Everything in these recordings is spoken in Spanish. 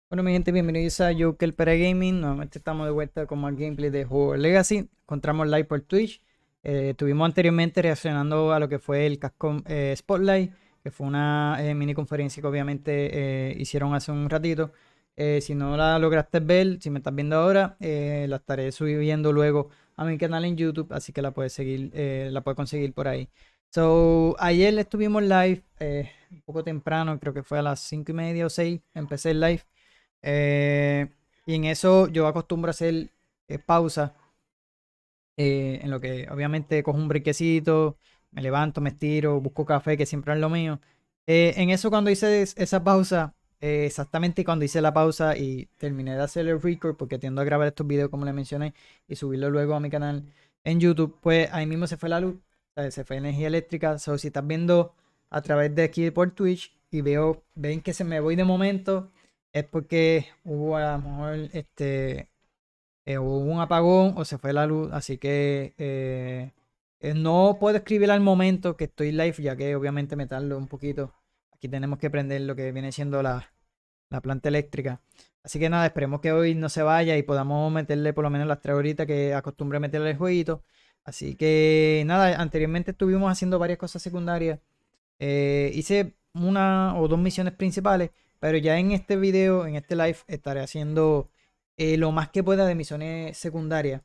Bueno, mi gente, bienvenidos a Joker para Gaming. Nuevamente estamos de vuelta con más gameplay de juego Legacy. Encontramos live por Twitch. Estuvimos anteriormente reaccionando a lo que fue el Capcom Spotlight, que fue una mini conferencia que obviamente hicieron hace un ratito. Si no la lograste ver, si me estás viendo ahora, la estaré subiendo luego a mi canal en YouTube, así que la puedes seguir, la puedes conseguir por ahí. So, ayer estuvimos live, un poco temprano, creo que fue a las 5:30 o 6, empecé el live. Y en eso yo acostumbro a hacer pausa, en lo que obviamente cojo un brequecito, me levanto, me estiro, busco café, que siempre es lo mío. En eso cuando hice esa pausa, exactamente cuando hice la pausa y terminé de hacer el record, porque tiendo a grabar estos videos como les mencioné y subirlo luego a mi canal en YouTube, pues ahí mismo se fue la luz, se fue energía eléctrica. So, si estás viendo a través de aquí por Twitch y ven que se me voy de momento, es porque hubo a lo mejor hubo un apagón o se fue la luz, así que no puedo escribir al momento que estoy live, ya que obviamente me tardo un poquito. Aquí tenemos que prender lo que viene siendo la planta eléctrica. Así que nada, esperemos que hoy no se vaya y podamos meterle por lo menos las 3 horitas que acostumbré meterle el jueguito. Así que nada, anteriormente estuvimos haciendo varias cosas secundarias. Hice una o dos misiones principales, pero ya en este video, en este live, estaré haciendo lo más que pueda de misiones secundarias.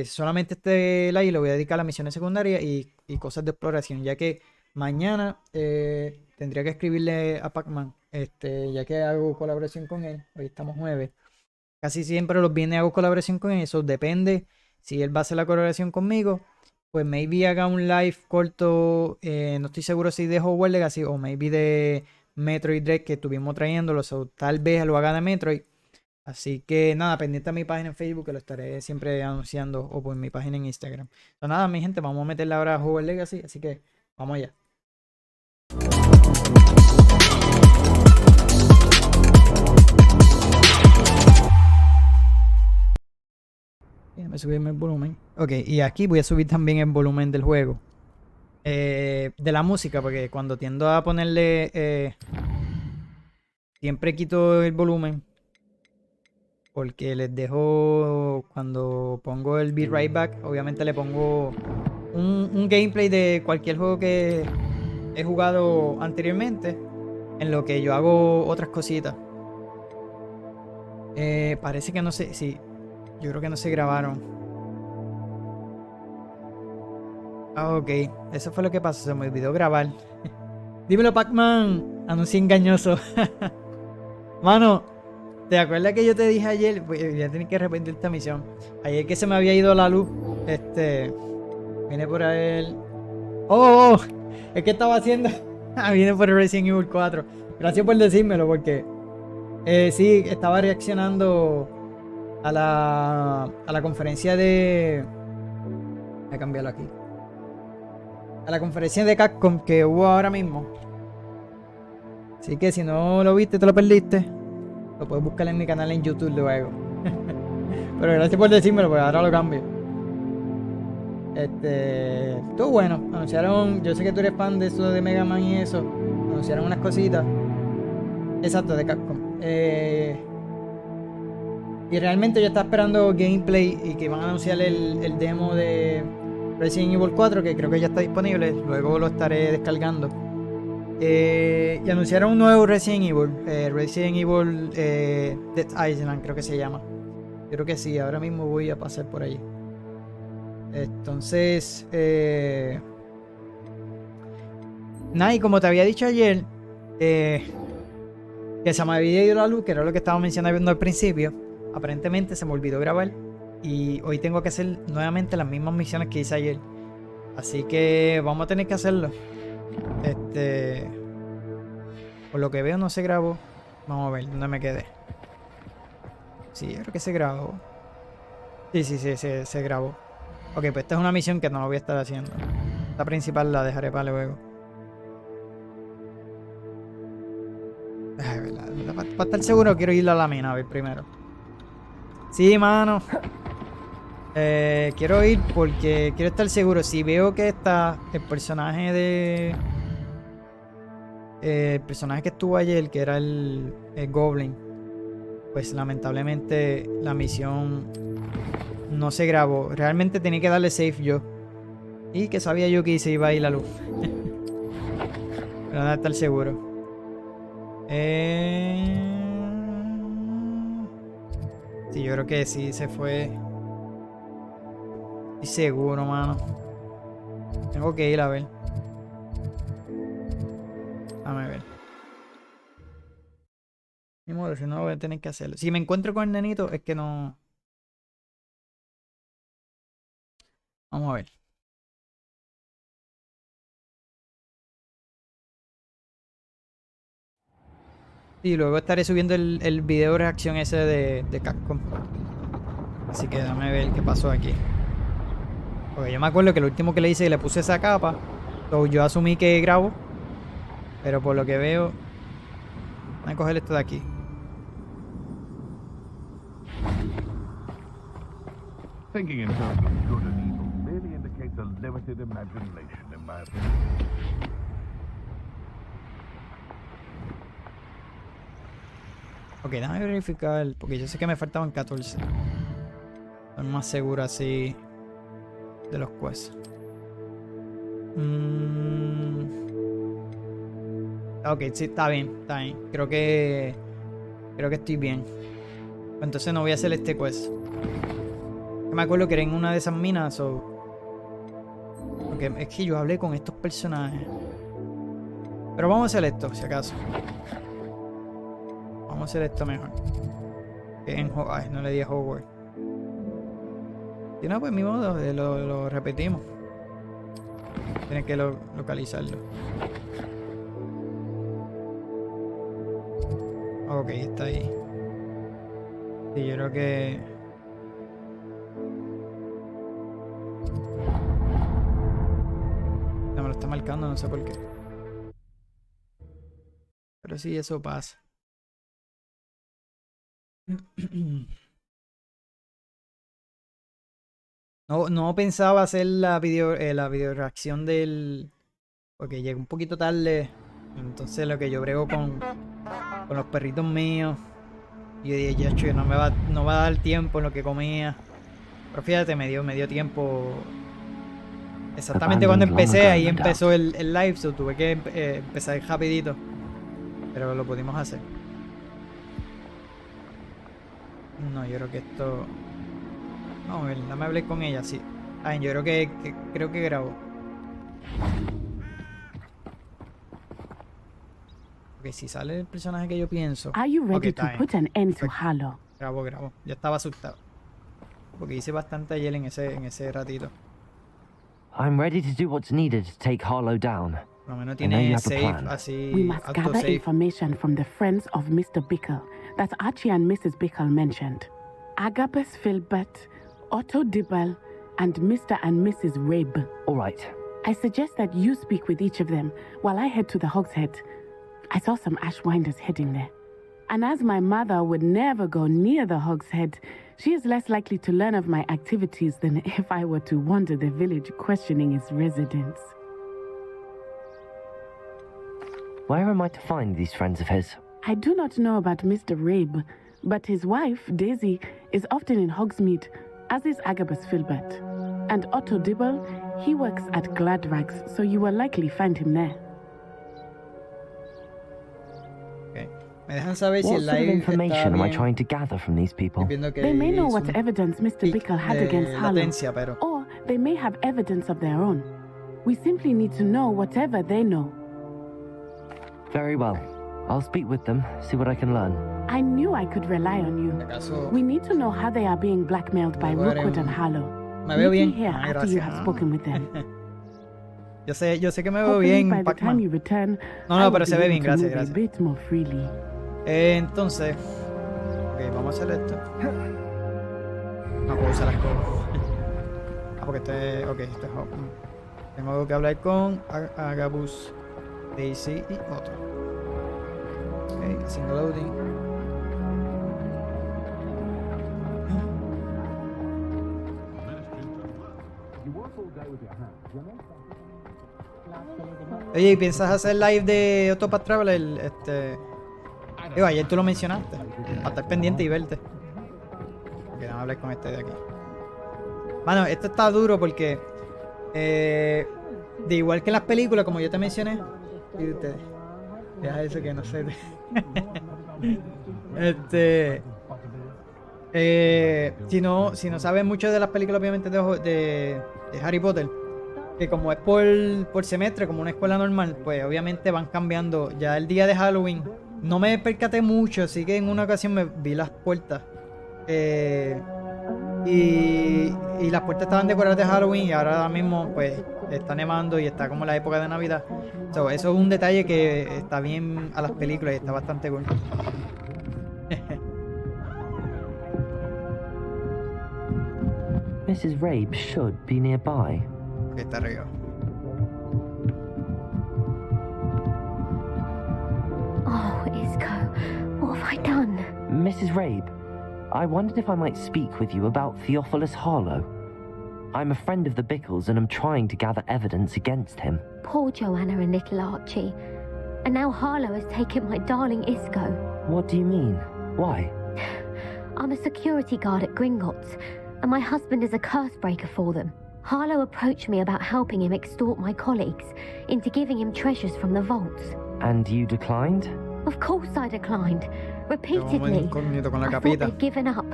Solamente este live lo voy a dedicar a las misiones secundarias y cosas de exploración, ya que mañana tendría que escribirle a Pac-Man, ya que hago colaboración con él. Hoy estamos jueves. Casi siempre los viernes hago colaboración con él, eso depende si él va a hacer la colaboración conmigo. Pues maybe haga un live corto, no estoy seguro si de Hogwarts Legacy o maybe de Metroid Dread que estuvimos trayéndolo, o tal vez lo haga de Metroid. Así que nada, pendiente a mi página en Facebook que lo estaré siempre anunciando o por mi página en Instagram. Entonces nada, mi gente, vamos a meterle ahora a Hogwarts Legacy, así que vamos allá. Déjame subirme el volumen. Ok, y aquí voy a subir también el volumen del juego. De la música, porque cuando tiendo a ponerle, siempre quito el volumen, porque les dejo, cuando pongo el Be Right Back, obviamente le pongo un gameplay de cualquier juego que he jugado anteriormente, en lo que yo hago otras cositas. Parece que no sé, sí, yo creo que no se grabaron. Ah, ok, eso fue lo que pasó, se me olvidó grabar. Dímelo, Pac-Man, anuncio engañoso. Mano, ¿te acuerdas que yo te dije ayer? Pues, ya tenía que repetir esta misión. Ayer que se me había ido la luz. Vine por él. ¡Oh! Es que estaba haciendo. Vine por el Resident Evil 4. Gracias por decírmelo, porque sí, estaba reaccionando a la conferencia de. Voy a cambiarlo aquí. A la conferencia de Capcom que hubo ahora mismo. Así que si no lo viste, te lo perdiste. Lo puedes buscar en mi canal en YouTube luego. Pero gracias por decírmelo, pues ahora lo cambio. Estuvo bueno. Anunciaron, yo sé que tú eres fan de eso de Mega Man y eso. Anunciaron unas cositas. Exacto, de Capcom. Y realmente yo estaba esperando gameplay y que van a anunciar el demo de Resident Evil 4, que creo que ya está disponible. Luego lo estaré descargando. Y anunciaron un nuevo Resident Evil. Resident Evil Dead Island, creo que se llama. Creo que sí, ahora mismo voy a pasar por allí. Entonces, nada, y como te había dicho ayer, que se me había ido la luz, que era lo que estaba mencionando al principio. Aparentemente se me olvidó grabar y hoy tengo que hacer nuevamente las mismas misiones que hice ayer. Así que vamos a tener que hacerlo. Por lo que veo no se grabó. Vamos a ver dónde me quedé. Sí, yo creo que se grabó. Sí, se grabó. Ok, pues esta es una misión que no la voy a estar haciendo. La principal la dejaré para luego. Ay, para estar seguro quiero ir a la mina a ver primero. Sí, mano. Quiero ir porque quiero estar seguro. Si veo que está el personaje de... el personaje que estuvo ayer, que era el Goblin. Pues lamentablemente la misión no se grabó. Realmente tenía que darle save yo. Y que sabía yo que se iba a ir la luz. Pero nada, estar seguro. Sí, yo creo que sí se fue. Estoy seguro, mano. Tengo que ir a ver. Déjame ver. Ni modo, si no voy a tener que hacerlo. Si me encuentro con el nenito, es que no. Vamos a ver. Y luego estaré subiendo el video de reacción ese de Capcom. Así que déjame ver qué pasó aquí. Porque yo me acuerdo que lo último que le hice, le puse esa capa. Yo asumí que grabo. Pero por lo que veo, voy a coger esto de aquí. Thinking in terms of good and evil merely indicates a limited imagination, in my opinion. Ok, déjame verificar, porque yo sé que me faltaban 14. Estoy más seguro así de los quests. Ok, sí, está bien, está bien. Creo que estoy bien. Entonces no voy a hacer este quest. Yo me acuerdo que era en una de esas minas porque es que yo hablé con estos personajes. Pero vamos a hacer esto, si acaso. Vamos a hacer esto mejor. Ay, no le di a Hogwarts. Y no, pues mi modo, lo repetimos. Tienes que localizarlo. Ok, está ahí. Sí, yo creo que... No me lo está marcando, no sé por qué. Pero sí, eso pasa. No pensaba hacer la video reacción del... Porque llegué un poquito tarde. Entonces lo que yo brego con los perritos míos. Y yo dije, ya, che, no va a dar tiempo en lo que comía. Pero fíjate, me dio tiempo. Exactamente cuando empecé, ahí empezó el live. So tuve que empezar rapidito. Pero lo pudimos hacer. No, yo creo que esto... Vamos a ver, no me hablé con ella, sí. Ay, yo creo que grabó. Ok, si sale el personaje que yo pienso. Are you ready to put an end to Halo? Grabó. Ya estaba asustado. Porque hice bastante ayer en ese ratito. I'm ready to do what's needed to take Harlow down. Por lo menos tiene save así. We must gather information from the friends of Mr. Bickle that Archie and Mrs. Bickle mentioned. Agabus Filbert, Otto Dibble, and Mr. and Mrs. Rabe. All right. I suggest that you speak with each of them while I head to the Hogshead. I saw some Ashwinders heading there. And as my mother would never go near the Hogshead, she is less likely to learn of my activities than if I were to wander the village questioning its residents. Where am I to find these friends of his? I do not know about Mr. Rabe, but his wife, Daisy, is often in Hogsmeade, as is Agabus Filbert. And Otto Dibble, he works at Gladrags, so you will likely find him there. Okay. Me dejan saber si What el sort of live information am I trying to gather from these people? They may know what evidence Mr. Bickle had against Harlow, or they may have evidence of their own. We simply need to know whatever they know. Very well. I'll speak with them, see what I can learn. I knew I could rely on you. We need to know how they are being blackmailed by Rookwood and Harlow. Me veo bien. Here after you have spoken with them. Yo sé que me veo bien, Pac-Man. No, pero se ve bien, gracias. Entonces, ok, vamos a hacer esto. No puedo usar las cosas. Porque esto es Hogwarts. Tengo que hablar con Agabus, Daisy y otro. Ok, haciendo loading. Oye, ¿y piensas hacer live de Octopath Traveler? Digo, ayer tú lo mencionaste. Para estar pendiente y verte. Ok, vamos a hablar con este de aquí. Mano, esto está duro porque... de igual que en las películas, como yo te mencioné... Y ustedes... Deja eso que no sé... si no sabes mucho de las películas, obviamente, de Harry Potter, que como es por semestre, como una escuela normal, pues obviamente van cambiando. Ya el día de Halloween no me percaté mucho, así que en una ocasión me vi las puertas. Y las puertas estaban decoradas de Halloween y ahora mismo pues está nevando y está como la época de Navidad. So, eso es un detalle que está bien a las películas y está bastante cool. Mrs. Rabe should be nearby. Que está arriba. Oh, Isco, what have I done? Mrs. Rabe, I wondered if I might speak with you about Theophilus Harlow. I'm a friend of the Bickles and am trying to gather evidence against him. Poor Joanna and little Archie. And now Harlow has taken my darling Isco. What do you mean? Why? I'm a security guard at Gringotts, and my husband is a curse breaker for them. Harlow approached me about helping him extort my colleagues into giving him treasures from the vaults. And you declined? Of course I declined. Repeatedly. Incógnito con la I thought capita. they'd given up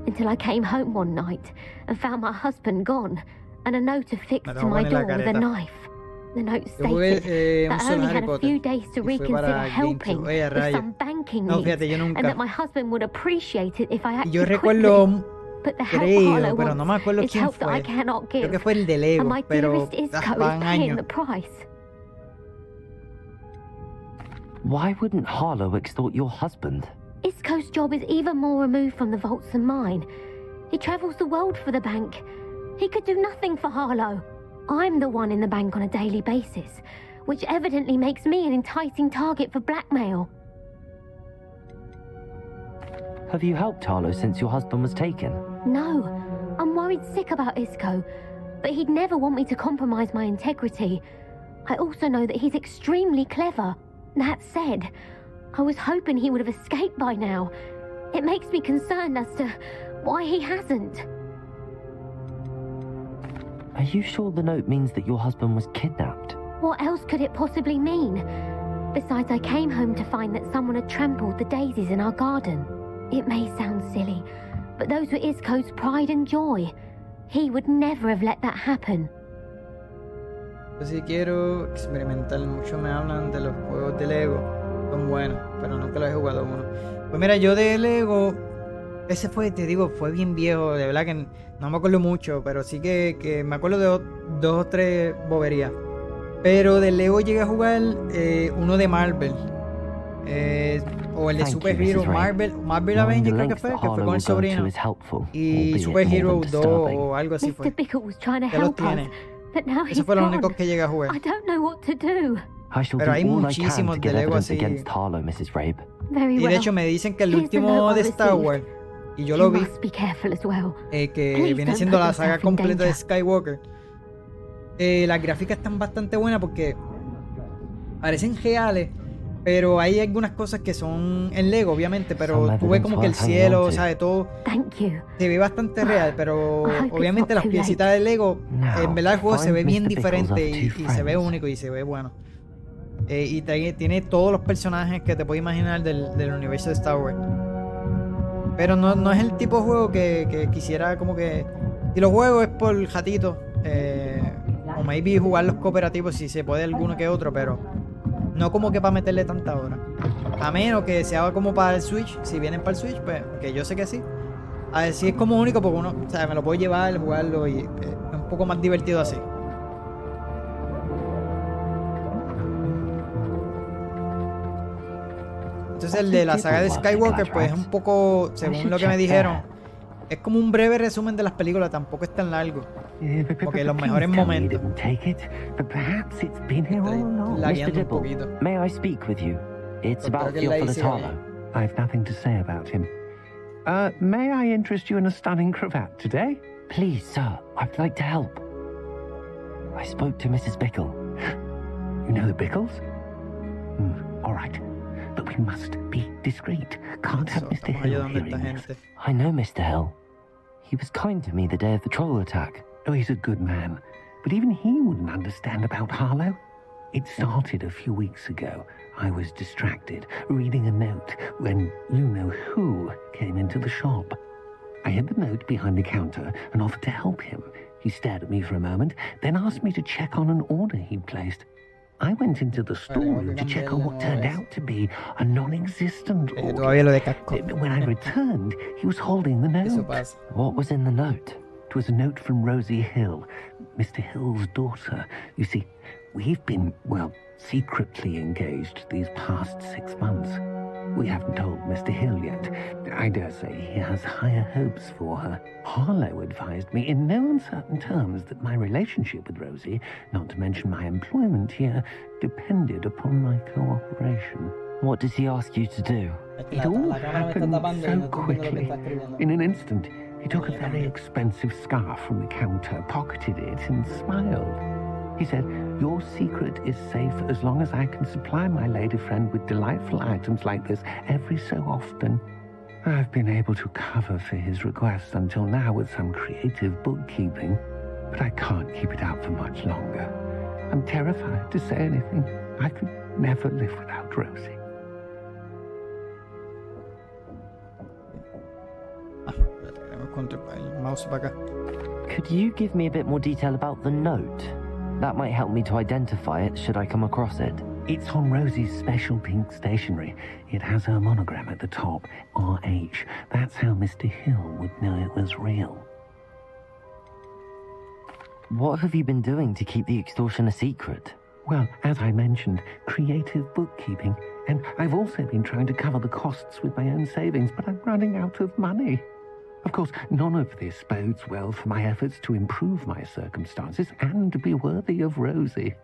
until I came home one night and found my husband gone and a note affixed to my door with a knife. The note stated that I only had a few days to reconsider helping with some banking needs and that my husband would appreciate it if I acted quickly. But the help Harlow wants is help that I cannot give, Creo que fue el de Lego, and my pero dearest Isco van is paying años. the price. Why wouldn't Harlow extort your husband? Isco's job is even more removed from the vaults than mine. He travels the world for the bank. He could do nothing for Harlow. I'm the one in the bank on a daily basis, which evidently makes me an enticing target for blackmail. Have you helped Harlow since your husband was taken? No, I'm worried sick about Isco, but he'd never want me to compromise my integrity. I also know that he's extremely clever. That said, I was hoping he would have escaped by now. It makes me concerned as to why he hasn't. Are you sure the note means that your husband was kidnapped? What else could it possibly mean? Besides, I came home to find that someone had trampled the daisies in our garden. It may sound silly, but those were Isco's pride and joy. He would never have let that happen. Yo sí quiero experimentar. Muchos me hablan de los juegos de Lego. Son buenos, pero nunca los he jugado uno. Pues mira, yo de Lego... Ese fue, te digo, fue bien viejo. De verdad que no me acuerdo mucho, pero sí que me acuerdo de dos o tres boberías. Pero de Lego llegué a jugar uno de Marvel. O el de Super Hero Marvel Avengers creo que fue con el sobrino. Y Super Hero 2 o algo así fue. Mr. Bickle was trying to Ya los help us, tiene. but now Eso he's fue lo gone. único que llegué a jugar. I don't know what to do. I shall Pero do hay all I can muchísimos to de get Lego evidence así. against Harlow, Mrs. Rabe. Very Y well. de hecho me dicen que el Here's the último note de I Star received. Wars, y yo You lo vi, must be careful as well. que Please viene don't siendo put la saga yourself in completa de danger. Skywalker. Las gráficas están bastante buenas porque parecen reales, pero hay algunas cosas que son en Lego, obviamente, pero tú ves como que el cielo, ¿sabes? Todo Thank you. se ve bastante real, pero I hope it's obviamente not las too piecitas de Lego, en verdad el juego se ve find bien Mr. Bickles diferente off y two se ve friends. único y se ve bueno. Y tiene todos los personajes que te puedes imaginar del universo de Star Wars. Pero no es el tipo de juego que quisiera como que... Si lo juego es por jatito. O maybe jugar los cooperativos si se puede alguno que otro, pero no como que para meterle tanta hora. A menos que sea como para el Switch. Si vienen para el Switch, pues que yo sé que sí. A ver si es como único porque uno, o sea, me lo puedo llevar, jugarlo y es un poco más divertido así. Entonces el de la saga de Skywalker pues es un poco, según lo que me dijeron, es como un breve resumen de las películas, tampoco es tan largo. Porque los mejores momentos. Lagueando un poquito. May I speak with you? It's Espero about que la Theophilus hice bien. Harlow. I've nothing to say about him. May I interest you in a stunning cravat today? Please, sir, I'd like to help. I spoke to Mrs. Bickle. You know the Bickles? All right. but we must be discreet. Can't have Mr. Hill hearing this. I know Mr. Hill. He was kind to me the day of the troll attack. Oh, he's a good man. But even he wouldn't understand about Harlow. It started a few weeks ago. I was distracted, reading a note, when you-know-who came into the shop. I hid the note behind the counter and offered to help him. He stared at me for a moment, then asked me to check on an order he'd placed. I went into the storeroom to check on what turned out to be a non-existent order. When I returned, he was holding the note. What was in the note? It was a note from Rosie Hill, Mr. Hill's daughter. You see, we've been, well, secretly engaged these past 6 months. We haven't told Mr. Hill yet. I dare say he has higher hopes for her. Harlow advised me in no uncertain terms that my relationship with Rosie, not to mention my employment here, depended upon my cooperation. What does he ask you to do? It all happened so quickly. In an instant, he took a very expensive scarf from the counter, pocketed it, and smiled. He said, "Your secret is safe as long as I can supply my lady friend with delightful items like this every so often." I've been able to cover for his request until now with some creative bookkeeping, but I can't keep it up for much longer. I'm terrified to say anything. I could never live without Rosie. Could you give me a bit more detail about the note? That might help me to identify it should I come across it. It's on Rosie's special pink stationery. It has her monogram at the top, RH. That's how Mr. Hill would know it was real. What have you been doing to keep the extortion a secret? Well, as I mentioned, creative bookkeeping. And I've also been trying to cover the costs with my own savings, but I'm running out of money. Of course, none of this bodes well for my efforts to improve my circumstances and to be worthy of Rosie.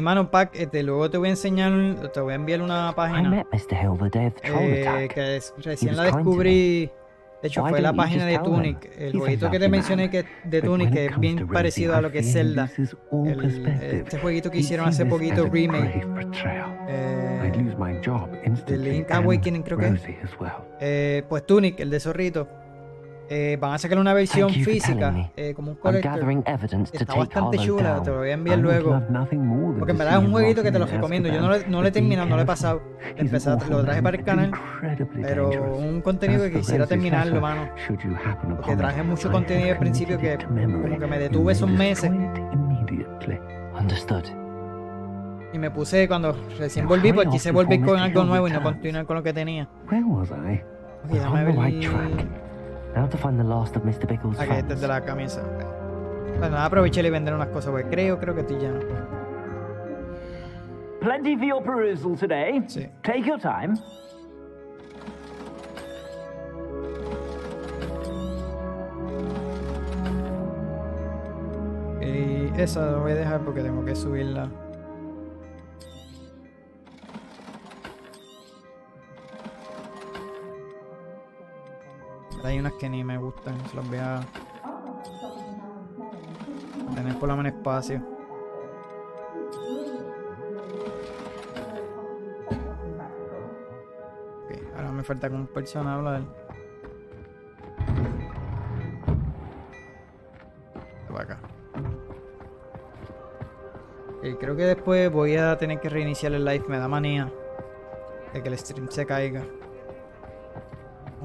Mano, Pac, luego te voy a enseñar, te voy a enviar una página. I met Mr. Hill the day of the troll attack. Que recién la descubrí. De hecho, fue la página de Tunic. El jueguito que te mencioné que de Tunic, que es bien parecido a lo que es Zelda. Este jueguito que hicieron hace poquito, remake. De Link Awakening, creo que. Pues Tunic, el de Zorrito. Van a sacar una versión física, como un collector. Está bastante chula, te lo voy a enviar luego. Porque en verdad es un jueguito que te lo recomiendo. Yo no lo he terminado, no lo he pasado. Lo traje para el canal, pero un contenido que quisiera terminarlo, mano. Porque traje mucho contenido al principio que como que me detuve esos meses. Y me puse, cuando recién volví, pues quise volver con algo nuevo y no continuar con lo que tenía. Okay, déjame ver. Now to find the last of Mr. Bickle's friends. Este es de la camisa. Bueno, aproveché y vender unas cosas, porque creo que estoy lleno. Plenty for your perusal today. Sí. Take your time. Y esa la voy a dejar porque tengo que subirla. Hay unas que ni me gustan, se las voy a tener por lo menos espacio. Ok, ahora me falta con un personaje hablar. Acá. Ok, creo que después voy a tener que reiniciar el live, me da manía de que el stream se caiga.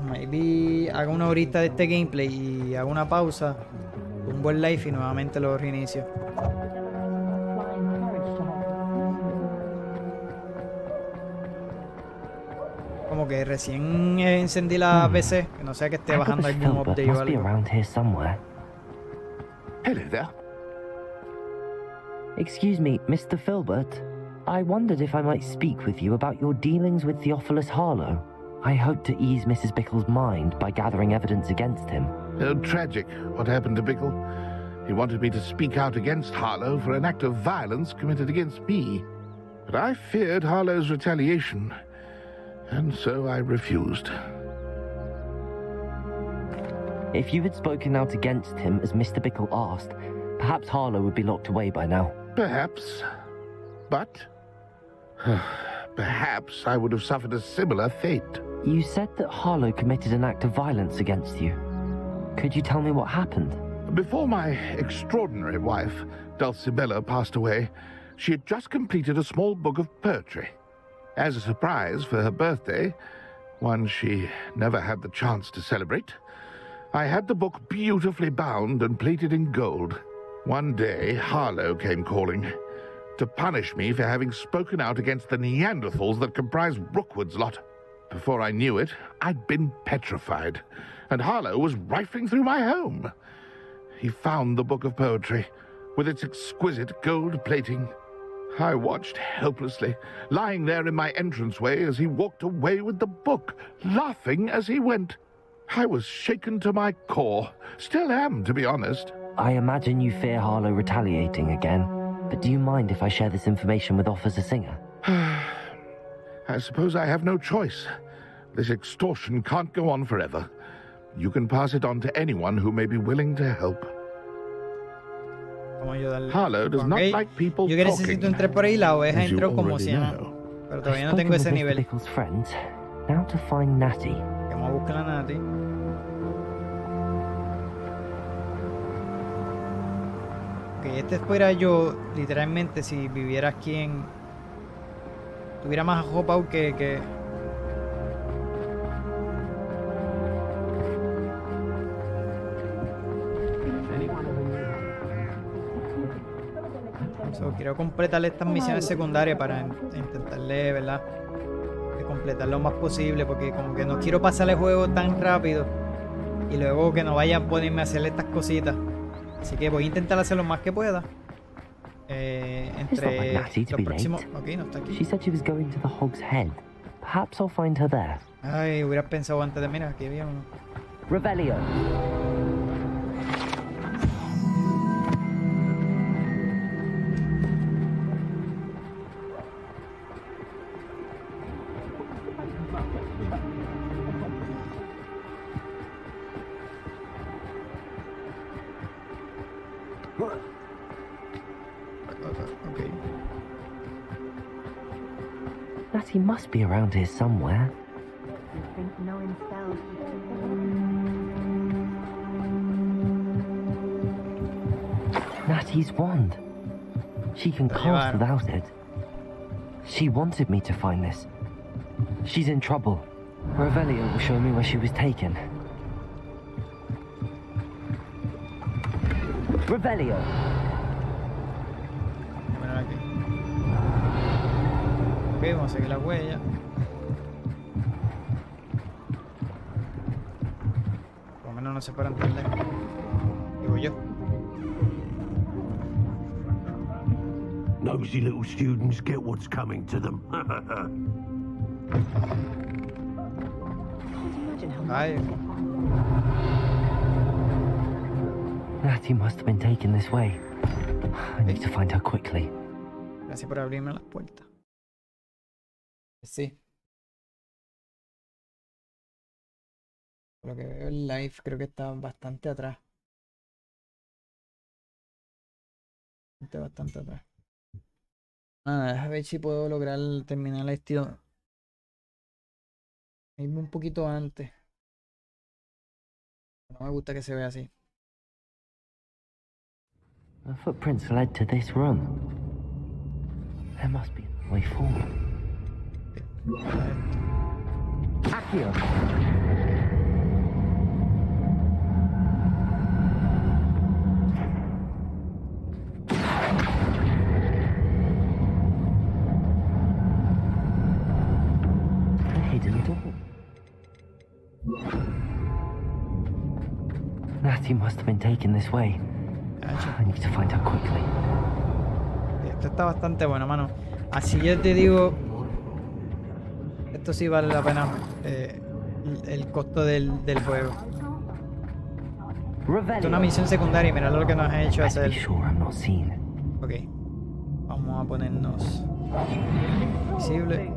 Maybe hago una horita de este gameplay y hago una pausa, un buen live y nuevamente lo reinicio. Como que recién encendí la PC, que no sé que esté bajando algún update o algo. Hello there. Excuse me, Mr. Filbert. I wondered if I might speak with you about your dealings with Theophilus Harlow. I hope to ease Mrs. Bickle's mind by gathering evidence against him. Tragic what happened to Bickle. He wanted me to speak out against Harlow for an act of violence committed against me. But I feared Harlow's retaliation, and so I refused. If you had spoken out against him as Mr. Bickle asked, perhaps Harlow would be locked away by now. Perhaps. But perhaps I would have suffered a similar fate. You said that Harlow committed an act of violence against you. Could you tell me what happened? Before my extraordinary wife, Dulcibella, passed away, she had just completed a small book of poetry. As a surprise for her birthday, one she never had the chance to celebrate, I had the book beautifully bound and plated in gold. One day, Harlow came calling to punish me for having spoken out against the Neanderthals that comprise Rookwood's lot. Before I knew it, I'd been petrified, and Harlow was rifling through my home. He found the book of poetry, with its exquisite gold plating. I watched helplessly, lying there in my entranceway as he walked away with the book, laughing as he went. I was shaken to my core. Still am, to be honest. I imagine you fear Harlow retaliating again, but do you mind if I share this information with Officer Singer? I suppose I have no choice. This extortion can't go on forever. You can pass it on to anyone who may be willing to help. Harlow does not like people Yo que necesito entrar por ahí, la oveja entró como si nada. Pero todavía no tengo ese nivel. Bickle's friends. Now to find Natty. Vamos a buscar a Natty. Ok, este fuera yo, literalmente, si viviera aquí en... Tuviera más hop-out que... So, quiero completar estas misiones secundarias para intentarle, ¿verdad? De completar lo más posible, porque como que no quiero pasar el juego tan rápido y luego que no vaya a ponerme a hacer estas cositas. Así que voy a intentar hacer lo más que pueda. Entre los próximos... Ok, no está aquí. She said she was going to the Hog's Head. Perhaps I'll find her there. Ay, hubiera pensado antes de... Mira, aquí había uno. Revelio. Okay. Natty must be around here somewhere. Natty's wand. She can cast without it. She wanted me to find this. She's in trouble. Revelio will show me where she was taken. Revelio. Ok, vamos a seguir la huella. Por lo menos no se puede entender. Digo yo. Nosy little students get what's coming to them. Ay. Natty must have been taken this way. I need to find her quickly. Gracias por abrirme las puertas. Sí. Por lo que veo el live creo que está bastante atrás. Bastante atrás. Nada, déjame ver si puedo lograr terminar el estilo. Irme un poquito antes. No me gusta que se vea así. The footprints led to this room. There must be a way forward. Accio. A hidden door. Natty must have been taken this way. I need to find her quickly. Esto está bastante bueno, mano. Así yo te digo, esto sí vale la pena el costo del juego. Esto es una misión secundaria y mira lo que nos ha hecho hacer. Ok, vamos a ponernos visible.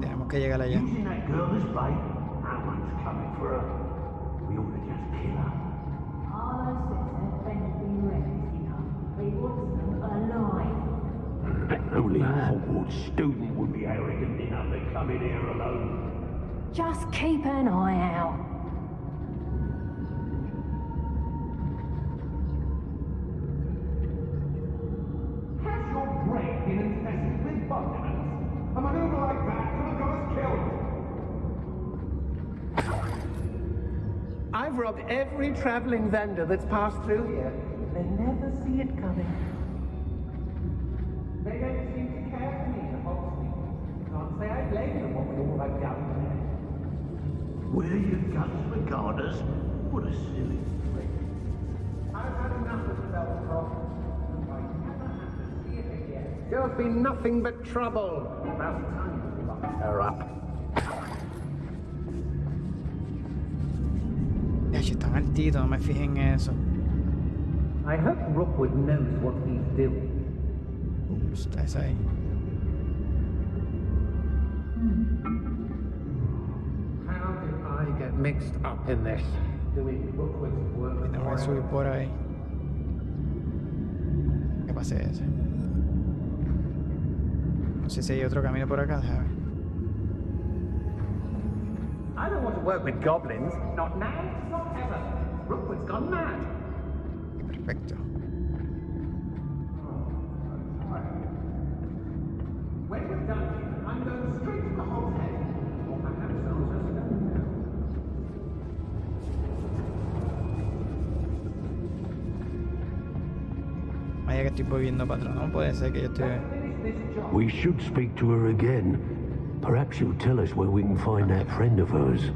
Tenemos que llegar allá. He was alive. Only a Hogwarts student would be arrogant enough to come in here alone. Just keep an eye out. Has your brain been infested with bugments? A maneuver like that could have got us killed. I've robbed every traveling vendor that's passed through here. They never see it coming. They don't seem to care for me, the Hogsmeade. Can't say I blame them what we all like down there. Where your guts regard us? What a silly trick. I've had enough of self-talk. I never have to see it again. There'll be nothing but trouble. About time you locked her up. Ya, si están altitos, no me fijé en eso. I hope Rookwood knows what he's doing. Está esa ahí. How did I get mixed up in this? Doing Rookwood's work. Me voy a subir por ahí. ¿Qué pasa ese? No sé si hay otro camino por acá, déjame ver. I don't want to work with goblins. Not now, not ever. Rookwood's gone mad. Perfecto. When we're done here, I'm going straight to the Hogshead. Or perhaps I'll just go now. Vaya que estoy volviendo para atrás. No puede ser que yo esté... We should speak to her again. Perhaps she'll tell us where we can find that friend of hers.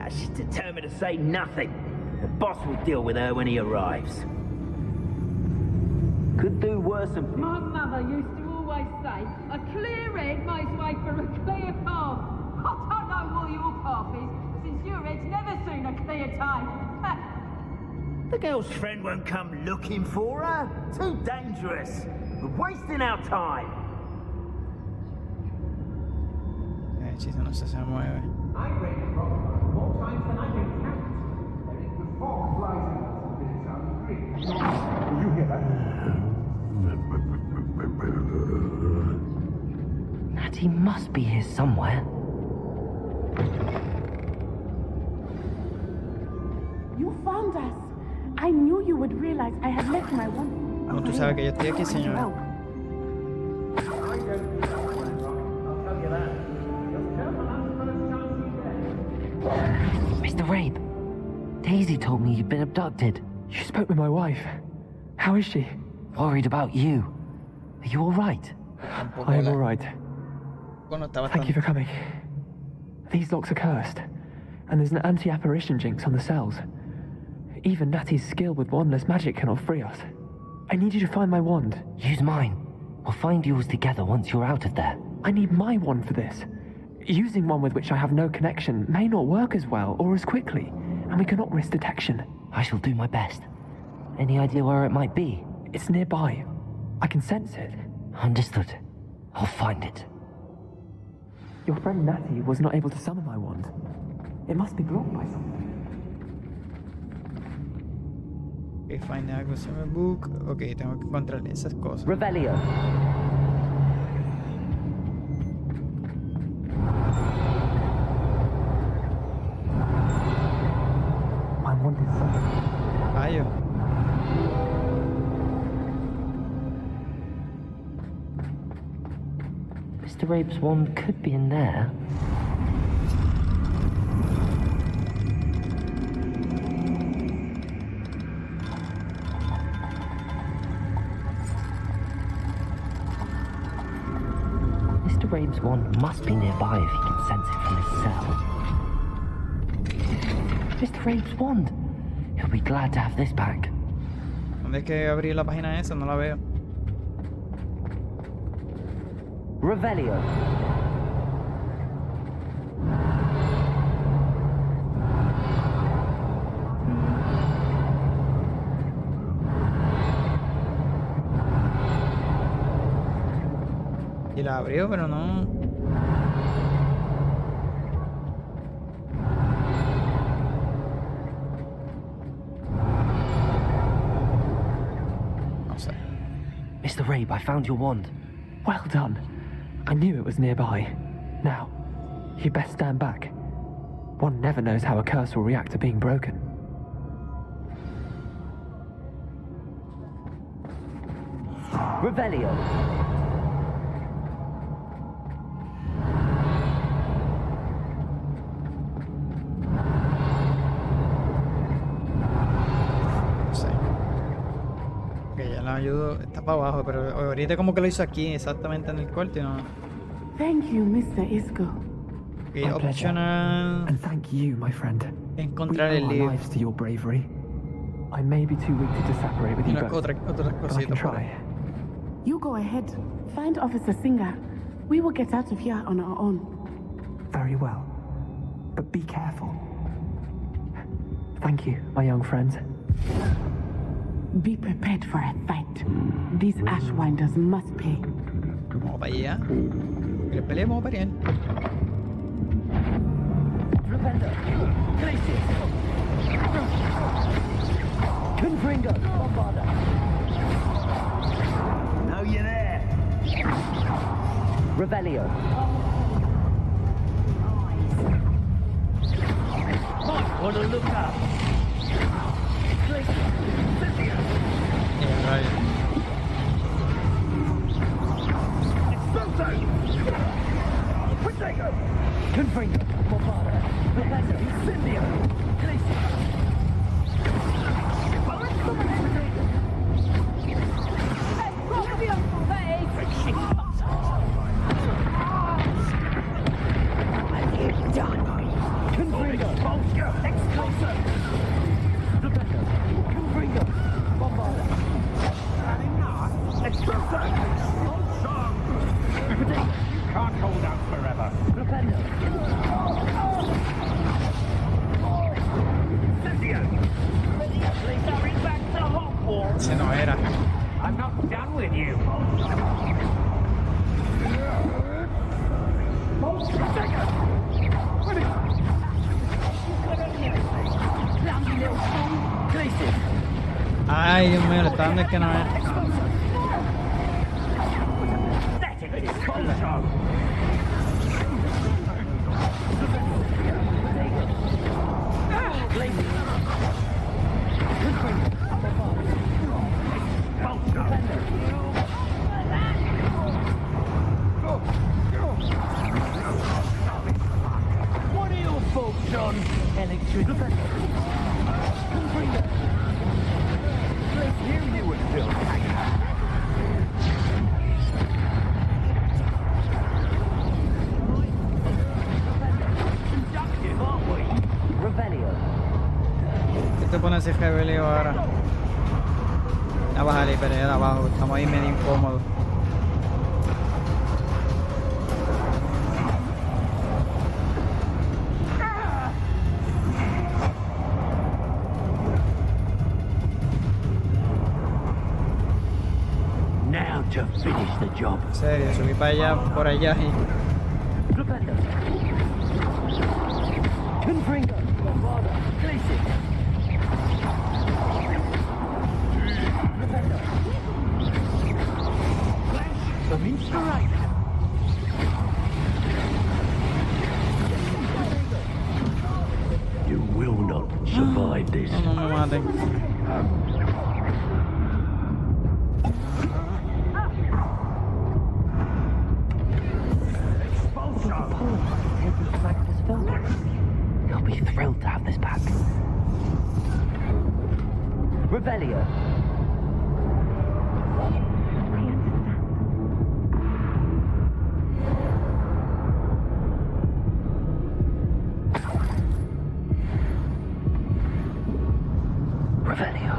She's determined to say nothing. The boss will deal with her when he arrives. Could do worse than... My mother used to always say, a clear head makes way for a clear path. I don't know what your path is, since your head's never seen a clear time. The girl's friend won't come looking for her. Too dangerous. We're wasting our time. El hechizo no se mueve. I read it wrong more times than I can count. And it was fog rising up to this creek. You hear that? Natty must be here somewhere. You found us. I knew you would realize I had left my one. No, tú sabes que yo estoy aquí, señora. I don't think that went wrong. I'll tell you that. Just careful, I'm the first chance you get. Mr. Rabe, Daisy told me you'd been abducted. You spoke with my wife. How is she? Worried about you. Are you all right? I am all right. Bueno, Thank you for coming. These locks are cursed, and there's an anti-apparition jinx on the cells. Even Natty's skill with wandless magic cannot free us. I need you to find my wand. Use mine. We'll find yours together once you're out of there. I need my wand for this. Using one with which I have no connection may not work as well or as quickly, and we cannot risk detection. I shall do my best. Any idea where it might be? It's nearby. I can sense it. Understood. I'll find it. Your friend Natty was not able to summon my wand. It must be blocked by something. Ok, find algo, summer book. Ok, tengo que encontrar esas cosas. Revelio. My wand is summoned. Rayo. Mr. Rabe's wand could be in there. Mr. Rabe's wand must be nearby if he can sense it from his cell. Mr. Rabe's wand! He'll be glad to have this back. ¿Dónde es que abrí la página esa? No la veo. Revelio. Y la abrió, pero no. No sé. Babe, I found your wand. Well done. I knew it was nearby. Now, you best stand back. One never knows how a curse will react to being broken. Revelio. Ayudo, está para abajo, pero ahorita como que lo hizo aquí, exactamente en el cuarto y no. Thank you, Mr. Isco. Okay, optional. And thank you, my friend. Encontrar we el owe our libro. lives to your bravery. I may be too weak to separate with you both, Otras but I can cositas. try. You go ahead. Find Officer Singer. We will get out of here on our own. Very well. But be careful. Thank you, my young friends. Be prepared for a fight. These Ashwinders must pay. Vamos para allá. Que peleemos para allá. Repender. Glacius. Confringo. Bombarda. Know you're there. Revelio. Might want to look up. Confringo. Bombarda. Repender. Incendio. Glacius. Can't hold out forever. Back to Hogwarts. Ese no era. I'm not done with you. Ay, Dios mío, le está dando el que no es. What are your folks on? Electricity. You would feel conductive, aren't we? Revelio. ¿Qué te pone ese rebelio ahora? Ya bájale, pero de abajo. Estamos ahí medio incómodos. Now to finish the job. En serio, subí para allá, por allá y... Repender. Confringo. Bombarda. Glacius. Some inspiration. You will not survive this. No, no me maten. He'll be thrilled to have this back. Revelio. Revelio.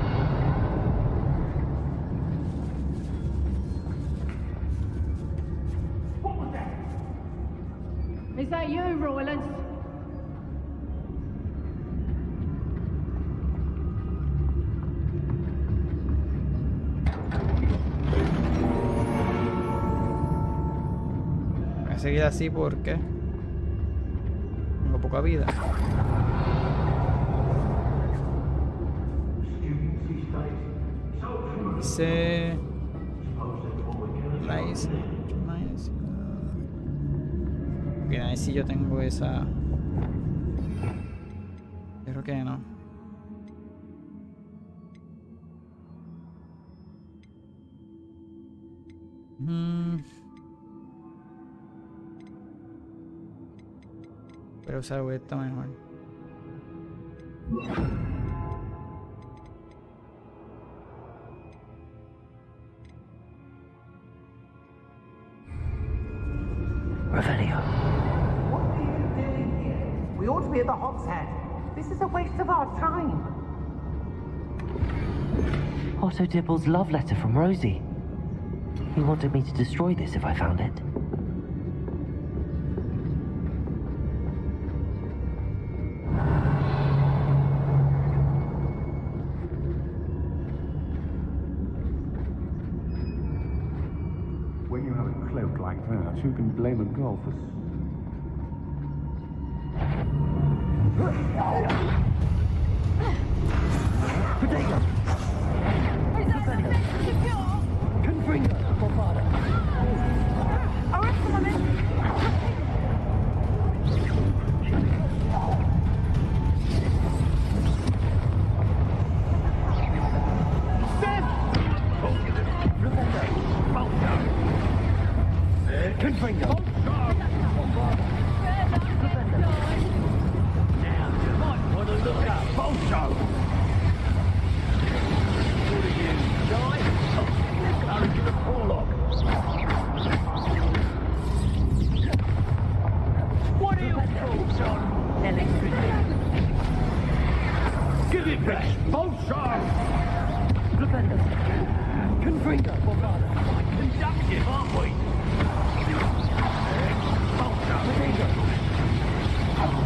Is that you, Roylance? Voy a seguir así porque tengo poca vida. Dice... Rise. Ok, a ver si yo tengo esa. Creo que no. Pero usar esto mejor. Revelio. What are you doing here? We ought to be at the Hog's Head. This is a waste of our time. Otto Dibble's love letter from Rosie. He wanted me to destroy this if I found it. When you have a cloak like that, who can blame a girl for... Potato! Confringo! Bombada! Arrest the woman! Confringo! Now, you might want to look up Bolso. What are you, shy? Courage in the forelock. What are your thoughts on electricity? Give it back, Bolso! Confringo! Bombada! Conductive, aren't we? Bolso!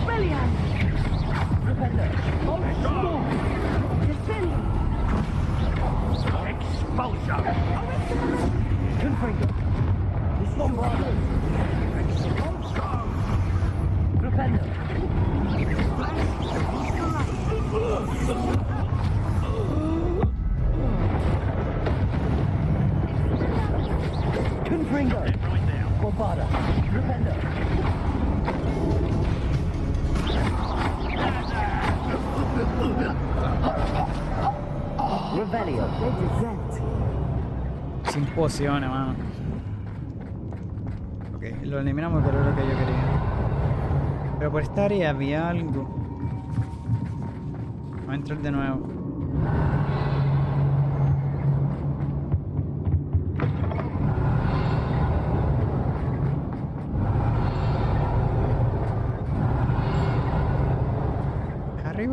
Brilliant! Bolso! Descend! Expulso! Confringo! Bombada! Bolso! Propello! Confringo! Right now. Bombada! Propello! Revelio! Sin pociones, mano. Ok, lo eliminamos, pero es lo que yo quería. Pero por esta área había algo. Vamos a entrar de nuevo.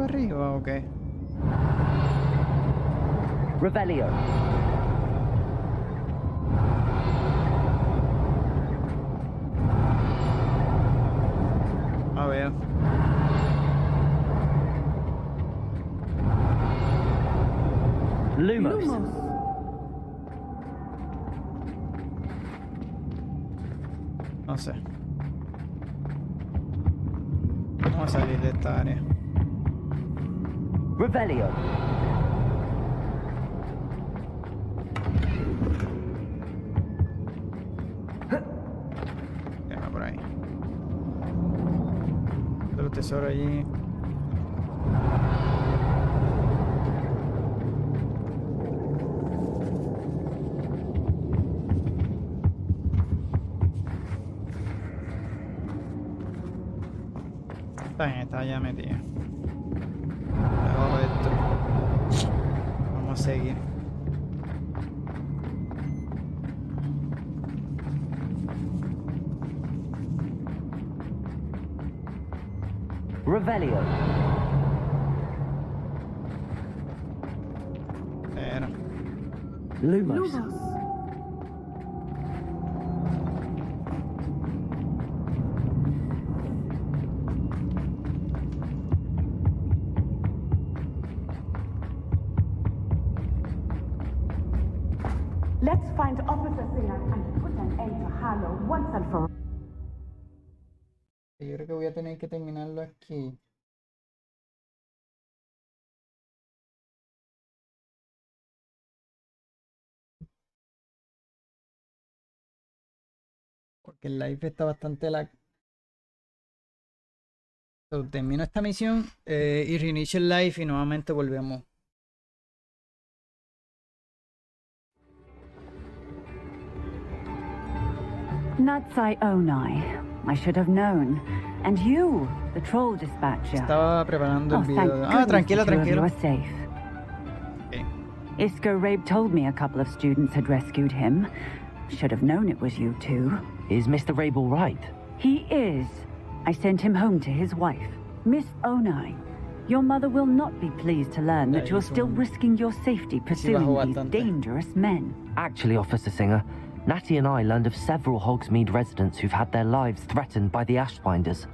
Arriba, ok. Revelio! A ver. Lumos! No sé. Vamos a salir de esta área. Revelio! Ya, por ahí. Otro tesoro allí. Está bien, está ya metida. Debajo de esto. Vamos a seguir. Revelio! Espera. Lumos! Let's find Officer Singer and put an end to Harlow once and for all. Yo creo que voy a tener que terminarlo aquí. porque el live está bastante lag. So, termino esta misión y reinicio el live y nuevamente volvemos. Natsai Onai. I should have known. And you, the troll dispatcher. Estaba preparando el video. Tranquila, tranquila. Okay. Isco Rabe told me a couple of students had rescued him. Should have known it was you two. Is Mr. Rabe all right? He is. I sent him home to his wife, Miss Onai. Your mother will not be pleased to learn that you're still risking your safety pursuing these dangerous men. Actually, Officer Singer, Natty and I learned of several Hogsmeade residents who've had their lives threatened by the Ashbinders.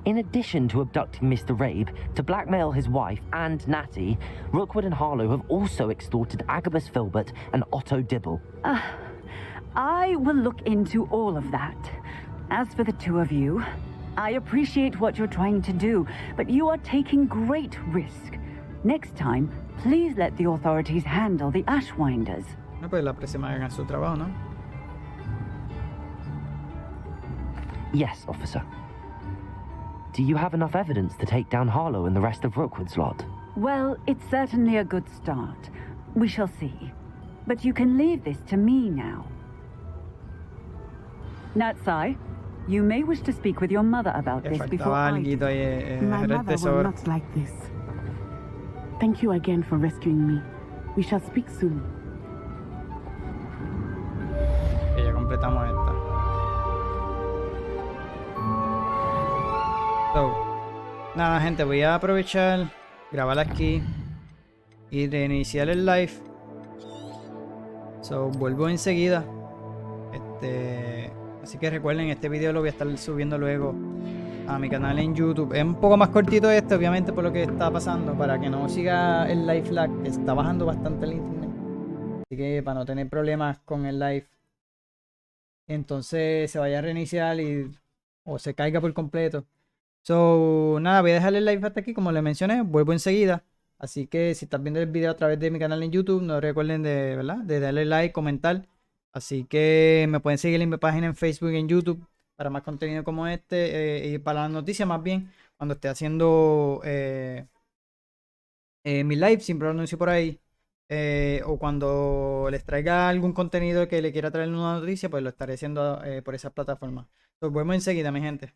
In addition to abducting Mr. Rabe to blackmail his wife and Natty, Rookwood and Harlow have also extorted Agabus Filbert and Otto Dibble. I will look into all of that. As for the two of you, I appreciate what you're trying to do, but you are taking great risk. Next time, please let the authorities handle the Ashwinders. No, pues la próxima hagan su trabajo, ¿no? Yes, officer. Do you have enough evidence to take down Harlow and the rest of Rookwood's lot? Well, it's certainly a good start. We shall see. But you can leave this to me now. Natsai, you may wish to speak with your mother about this before I do. My mother will not like this. Thank you again for rescuing me. We shall speak soon. Ya completamos esta. So, nada, gente, voy a aprovechar, grabar aquí y reiniciar el live. So, vuelvo enseguida. Así que recuerden, este video lo voy a estar subiendo luego a mi canal en YouTube. Es un poco más cortito este, obviamente, por lo que está pasando, para que no siga el live lag, que está bajando bastante el internet. Así que para no tener problemas con el live, entonces se vaya a reiniciar o se caiga por completo. So, nada, voy a dejar el live hasta aquí, como les mencioné, vuelvo enseguida. Así que si estás viendo el video a través de mi canal en YouTube, no recuerden de darle like, comentar. Así que me pueden seguir en mi página en Facebook y en YouTube para más contenido como este y para las noticias más bien, cuando esté haciendo mi live, siempre lo anuncio por ahí. O cuando les traiga algún contenido que le quiera traer una noticia, pues lo estaré haciendo por esas plataformas. Nos vemos enseguida, mi gente.